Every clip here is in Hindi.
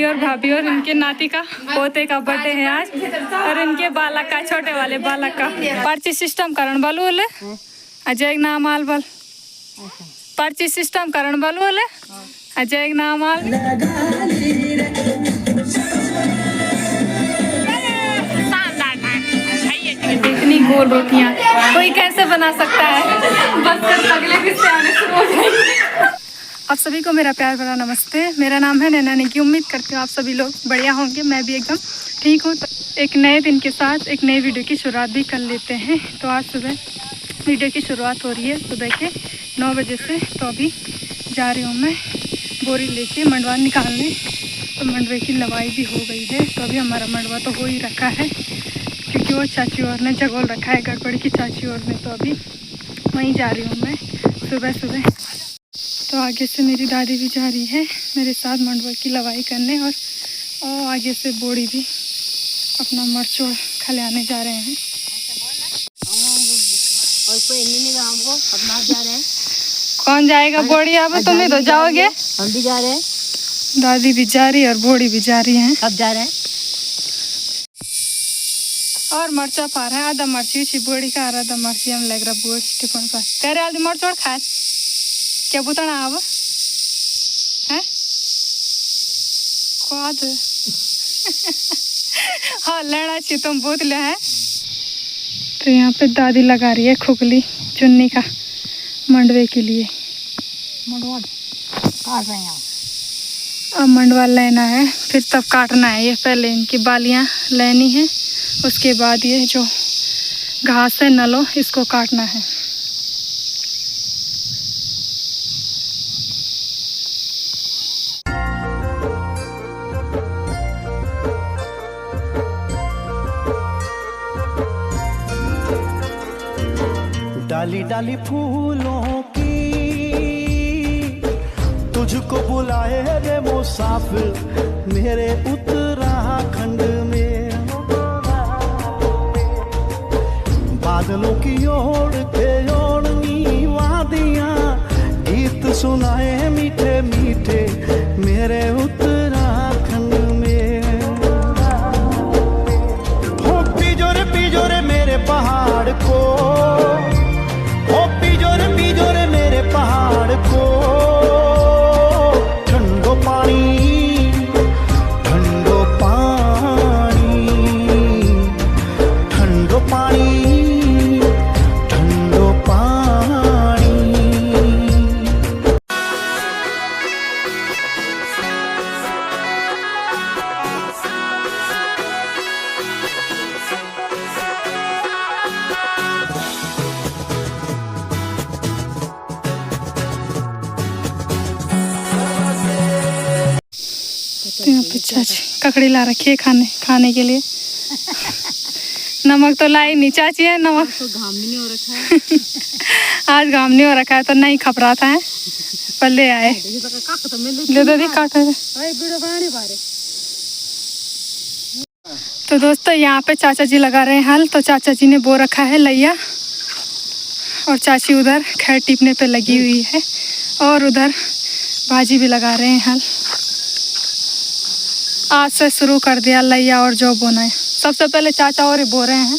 चाची और भाभी और इनके नाती का पोते का बर्थडे है आज, और इनके बालक का, छोटे वाले बालक का पर्ची सिस्टम करण बल बोले अजय नाम आल बल पर्ची सिस्टम करण बल बोले अजय नाम आल। इतनी गोल रोटियां कोई कैसे बना सकता है, बस अगले किस्से आने शुरू हो जाएंगे। आप सभी को मेरा प्यार भरा नमस्ते। मेरा नाम है नैना निकी। उम्मीद करती हूँ आप सभी लोग बढ़िया होंगे, मैं भी एकदम ठीक हूँ। तो एक नए दिन के साथ एक नई वीडियो की शुरुआत भी कर लेते हैं। तो आज सुबह वीडियो की शुरुआत हो रही है सुबह के 9 बजे से। तो अभी जा रही हूँ मैं बोरी लेके मंडवा निकालने। तो मंडवे की लवाई भी हो गई है। तो अभी हमारा मंडवा तो हो ही रखा है, क्योंकि वो चाची और ने जगोल रखा है गड़बड़ की चाची और ने। तो अभी वहीं जा रही हूँ मैं सुबह सुबह। तो आगे से मेरी दादी भी जा रही है मेरे साथ मंडवा की लवाई करने, और आगे से बोड़ी भी अपना मरचोड़ खलियाने जा रहे हैं। और कोई नहीं हमको अपना जा रहे हैं। कौन जाएगा बोड़ी? अब तुम ही तो जाओगे। हम भी जा रहे हैं, दादी भी जा रही है और बोड़ी भी जा रही है। सब जा रहे हैं। और मरचा पा रहे हैं, आधा मर्ची छी बोड़ी का, आधा मर्ची हम लग रहा बोड़ टिफन पर कह रहे आधी मरचोड़ खाए क्या बुतना अब है स्वाद। हाँ लेना चाहिए तुम बहुत ले है। तो यहाँ पे दादी लगा रही है खुगली चुन्नी का मंडवे के लिए। मंडवा काट रहे हैं, अब मंडवा लेना है फिर तब काटना है। ये पहले इनकी बालियाँ लेनी है, उसके बाद ये जो घास है नलो इसको काटना है। डाली डाली फूलों की तुझको बुलाए रे मुसाफिर मेरे उत्तराखंड में। बादलों की ओर के ओढ़नी वादियां गीत सुनाए मीठे मीठे मेरे उत्तराखंड में। हो पिजोरे मेरे पहाड़ को, पिजोरे मेरे पहाड़ को ठंडो पानी ठंडो पानी ठंडो पानी ठंडो पानी। तो यहाँ पे चाची ककड़ी ला रखी है खाने के लिए। नमक तो लाई नहीं चाची है, नमक तो घाम भी नहीं हो रखा है। आज घाम नहीं हो रखा है तो नहीं खप रहा था है पर ले आए। ले दो दी काटे। तो दोस्तों यहाँ पे चाचा जी लगा रहे हैं हल। तो चाचा जी ने बो रखा है लैया, और चाची उधर खैर टीपने पे लगी हुई है, और उधर भाजी भी लगा रहे हैं हल। आज से शुरू कर दिया लैया और जो बोना है। सबसे पहले चाचा और ही बो रहे हैं।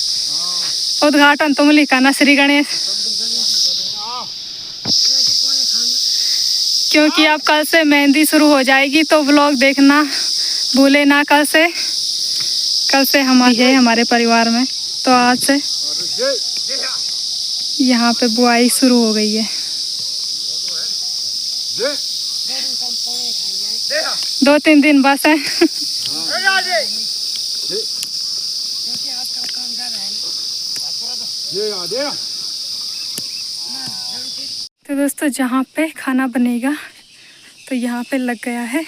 उद्घाटन तुम लिखाना श्री गणेश, क्योंकि अब कल से मेहंदी शुरू हो जाएगी तो व्लॉग देखना भूले ना। कल से हमारी है हमारे परिवार में। तो आज से यहाँ पे बुआई शुरू हो गई है। 2-3 दिन बस है। तो दोस्तों जहाँ पे खाना बनेगा तो यहाँ पे लग गया है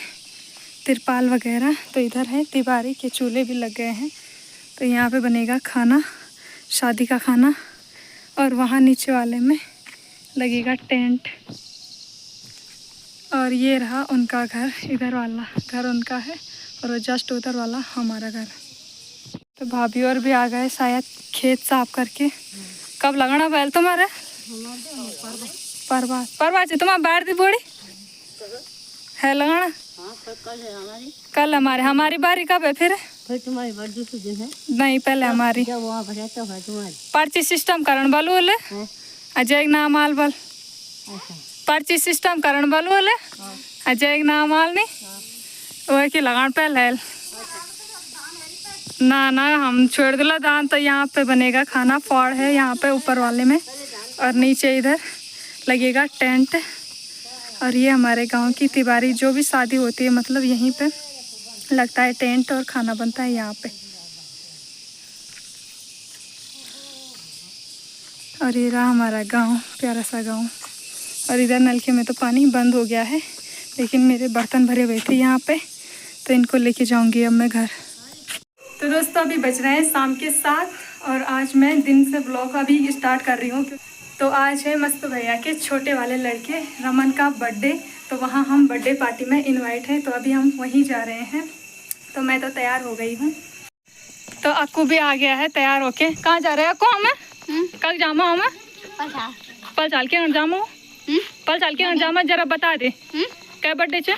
तिरपाल वगैरह। तो इधर है तिवारी के चूल्हे भी लग गए हैं। तो यहाँ पे बनेगा खाना, शादी का खाना। और वहाँ नीचे वाले में लगेगा टेंट। और ये रहा उनका घर, इधर वाला घर उनका है, और जस्ट उधर वाला हमारा घर। तो भाभी और भी आ गए शायद खेत साफ करके। कब लगाना बैल तुम्हारे? परवा से तुम्हारा बैठ दी बोड़ी है लगाना। हाँ कल है हमारी। कल हमारी बारी कब है फिर तुम्हारी बारी दूसरे दिन है। नहीं पहले हमारी जब वहाँ पर है तब है तुम्हारी। पर्ची सिस्टम करण बल बोले हाँ। अजय नाम आल बल अच्छा पर्ची सिस्टम करण बल बोले अजय नाम आल नहीं वह की लगान पहले है। ना हम छोड़ दिला दान तो यहाँ पे बनेगा खाना फॉड़ है यहाँ पे ऊपर वाले में और नीचे इधर लगेगा टेंट। और ये हमारे गांव की तिवारी जो भी शादी होती है मतलब यहीं पे लगता है टेंट और खाना बनता है यहाँ पे। और ये रहा हमारा गांव प्यारा सा गांव। और इधर नलके में तो पानी बंद हो गया है लेकिन मेरे बर्तन भरे हुए थे यहाँ पे तो इनको लेके जाऊंगी अब मैं घर। तो दोस्तों अभी बज रहे हैं शाम के 7 और आज मैं दिन से ब्लॉग अभी स्टार्ट कर रही हूँ। तो आज है मस्त भैया के छोटे वाले लड़के रमन का बर्थडे तो वहाँ हम बर्थडे पार्टी में इनवाइट हैं तो अभी हम वहीं जा रहे हैं। तो मैं तो तैयार हो गई हूँ। तो अक्कू भी आ गया है तैयार होके। कहाँ जा रहे हैं अक्कू हमें कल जामा हमें पल चाल के जामा पल चाल के जामा जरा बता दे क्या बर्थडे चे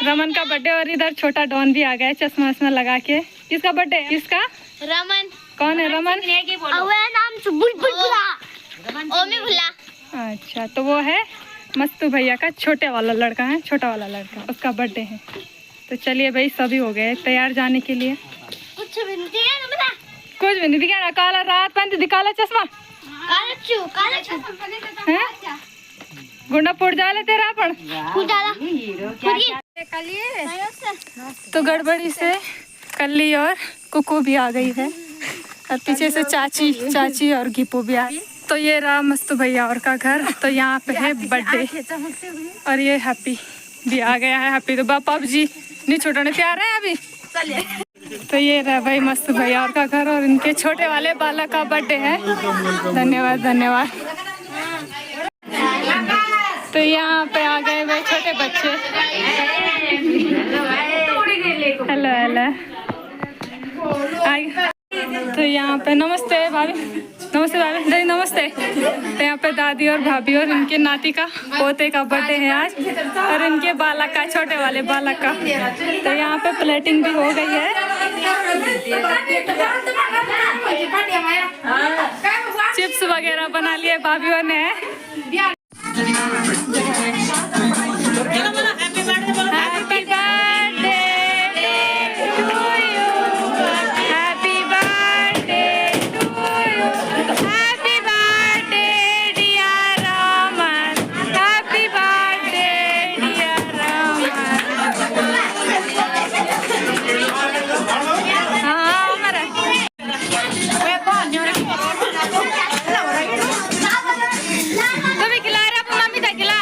रमन का बर्थडे। और इधर छोटा डॉन भी आ गया है चश्मा वश्मा लगा के। किसका बर्थडे है किसका रमन। कौन है रमन नाम बुलबुला। अच्छा तो वो है मस्तू भैया का छोटे वाला लड़का है छोटा वाला लड़का उसका बर्थडे है। तो चलिए भाई सभी हो गए तैयार जाने के लिए। कुछ भी नहीं दिया ना बता। कुछ भी नहीं दिखा काला रात पहनती थी काला चश्मा काला चू हैं गुंडा फुट जाला तेरा अपन तो गड़बड़ी से कल्ली और कुकू भी आ गई है और पीछे से चाची और घीपू भी आ गई। तो ये रहा मस्तू भैया और का घर। तो यहाँ पे है बर्थडे और ये हैप्पी भी आ गया है। हैप्पी तो बापा जी नहीं छोटा नहीं प्यार है अभी। तो ये रहा भाई मस्तू भैया और का घर और इनके छोटे वाले बालक का बर्थडे है। धन्यवाद धन्यवाद। तो यहाँ पे आ गए भाई छोटे बच्चे। हेलो हेलो तो यहाँ पे नमस्ते भाभी दादी नमस्ते। तो यहाँ पे दादी और भाभी और इनके नाती का पोते का बर्थडे है आज और इनके बालक का छोटे वाले बालक का। तो यहाँ पे प्लेटिंग भी हो गई है। चिप्स वगैरह बना लिए भाभीयों ने। Happy birthday to you happy birthday to you happy birthday dear Raman happy birthday dear Raman. हाँ हमारा तो भी खिला रहा मम्मी था खिला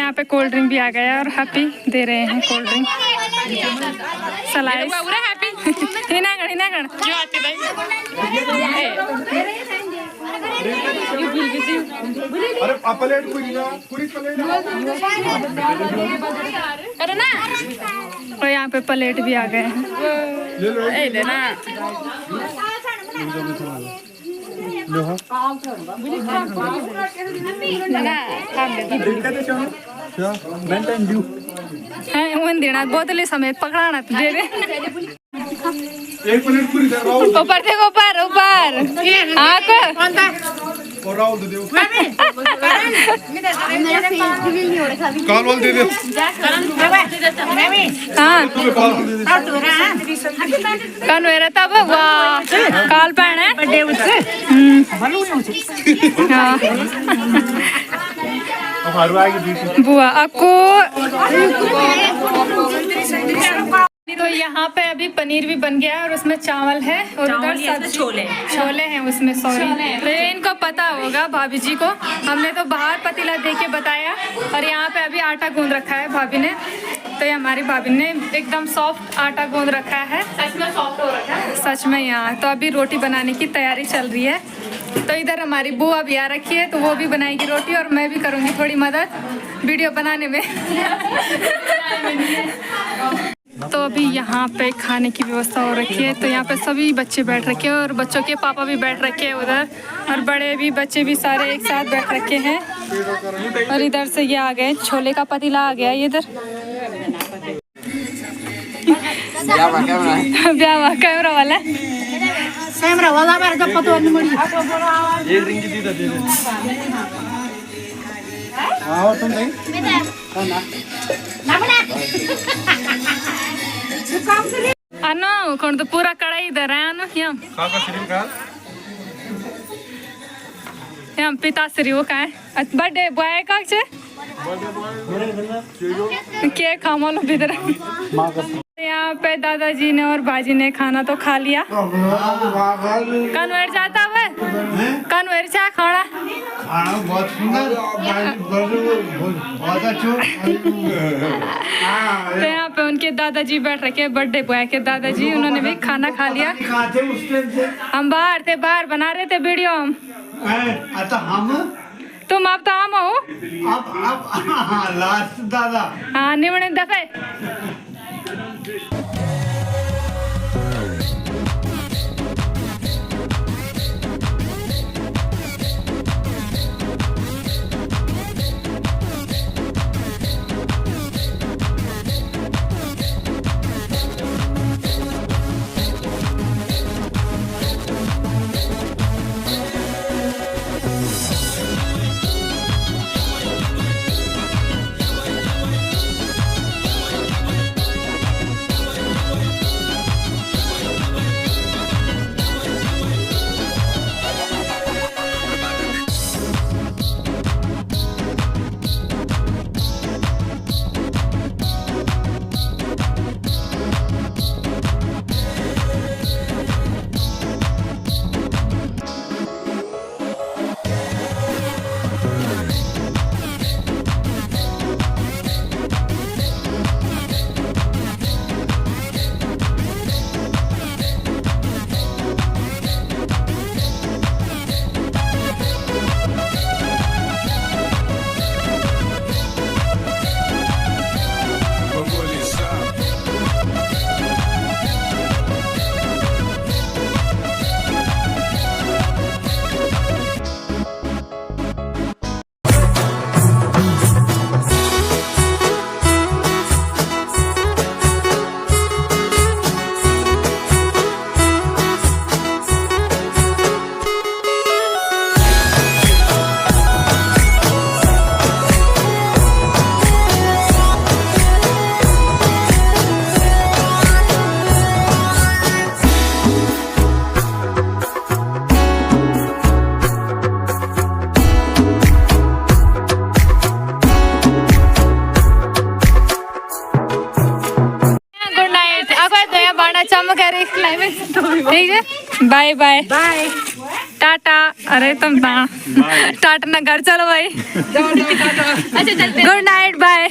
यहाँ पे कोल्ड ड्रिंक भी आ गया और हैप्पी दे रहे हैं कोल्ड ड्रिंक सलाइस हिनागण अरे प्लेट पूरी ना पूरी प्लेट और यहाँ पे प्लेट भी आ गए हैं ले लो लो क्या मेंटेन ड्यू हैं उन देना बोतलें समेत पकड़ाना दे दे एक प्लेट पूरी दे राहुल ऊपर देखो ऊपर ऊपर हाँ को और राहुल दे दो काल वाल दे दे हाँ तुम्हें काल दे दे कौन मेरा तब वाह काल पैण है हाँ अब हर आएगी बीच बुआ आपको तो यहाँ पे अभी पनीर भी बन गया है और उसमें चावल है और उधर सब्जी छोले हैं उसमें सॉरी तो इनको पता होगा भाभी जी को हमने तो बाहर पतीला दे के बताया और यहाँ पे अभी आटा गूंद रखा है भाभी ने तो ये हमारी भाभी ने एकदम सॉफ्ट आटा गूंद रखा है सच में सॉफ्ट हो रखा है सच में यहाँ तो अभी रोटी बनाने की तैयारी चल रही है तो इधर हमारी बुआ भी आ रखी है तो वो भी बनाएगी रोटी और मैं भी करूँगी थोड़ी मदद वीडियो बनाने में तो अभी यहाँ पे खाने की व्यवस्था हो रखी है तो यहाँ पे सभी बच्चे बैठ रखे हैं और बच्चों के पापा भी बैठ रखे हैं उधर और बड़े भी बच्चे भी सारे एक साथ बैठ रखे हैं और इधर से ये आ गए छोले का पतीला आ गया इधर ब्याह कैमरा वाला ये रिंग की दे दे आओ तुम नहीं अनु कौन तो पूरा कढ़ाई इधर है अनु यहाँ काका श्री का यहाँ पिताश्री वो का है बर्थडे बॉय का छे केक खामा लो इधर यहाँ पे दादाजी ने और बाजी ने खाना तो खा लिया कन्वेर जाता है कन्वेर चाह खाना खाना बहुत सुंदर बहुत अच्छा तो यहाँ पे उनके दादाजी बैठ रखे बर्थडे बॉय के दादाजी उन्होंने भी खाना खा लिया हम बाहर थे बाहर बना रहे थे वीडियो हम हम तुम अब तो हम हो अब लास्ट दादा हाँ निमणे दफे चमक ठीक है बाय बाय बाय। टाटा। अरे तुम ना टाटा ना, घर चलो भाई। अच्छा चलते, गुड नाइट, बाय।